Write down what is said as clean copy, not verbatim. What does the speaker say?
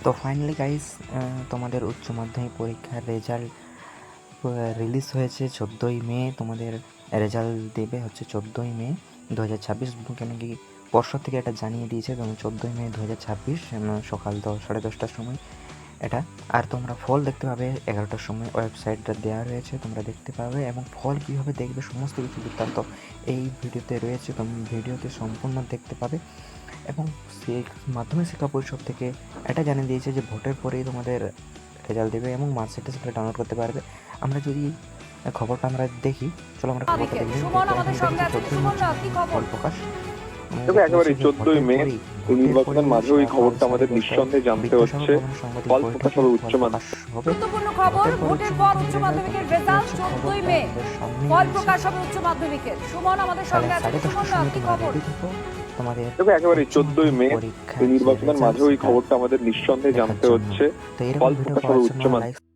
তো finally guys, তোমাদের উচ্চ মাধ্যমিক পরীক্ষার রেজাল্ট রিলিজ হয়েছে 14ই মে। তোমাদের রেজাল্ট দেবে হচ্ছে 14ই মে 2026। কেন কি পর্ষদ থেকে এটা জানিয়ে দিয়েছে, তুমি 14ই মে 2026 সকাল 10:30টার সময় এটা। আর তোমরা ফল দেখতে পাবে 11টার সময়, ওয়েবসাইটটা দেওয়া রয়েছে, তোমরা দেখতে পাবে। এবং ফল কীভাবে দেখবে সমস্ত কিছু বৃত্তান্ত এই ভিডিওতে রয়েছে, তুমি ভিডিওতে সম্পূর্ণ দেখতে পাবে। এবং মাধ্যমিক শিক্ষা পরিষদ থেকে এটা জানিয়ে দিয়েছে যে ভোটের পরেই তোমাদের রেজাল্ট দেবে এবং মার্কশিটটা সেটা ডাউনলোড করতে পারবে। আমরা যদি খবরটা আমরা দেখি, চলো আমরা খবরটা দেখি। ফল প্রকাশ তবে একেবারে 14ই মে নির্বাচনের মাঝে ওই খবরটা আমাদের নিঃসন্দেহে জানতে হচ্ছে। ফল প্রকাশ হবে উচ্চ মাধ্যমিক। গুরুত্বপূর্ণ খবর, ভোটের পর উচ্চ মাধ্যমিকের রেজাল্ট 14ই মে ফল প্রকাশ হবে উচ্চ মাধ্যমিকের। সুমন আমাদের সঙ্গে আছে। সুমন, কি খবর? তবে একেবারে 14ই মে নির্বাচনের মাঝে ওই খবরটা আমাদের নিঃসন্দেহে জানতে হচ্ছে। ফল প্রকাশ হবে উচ্চ মাধ্যমিক।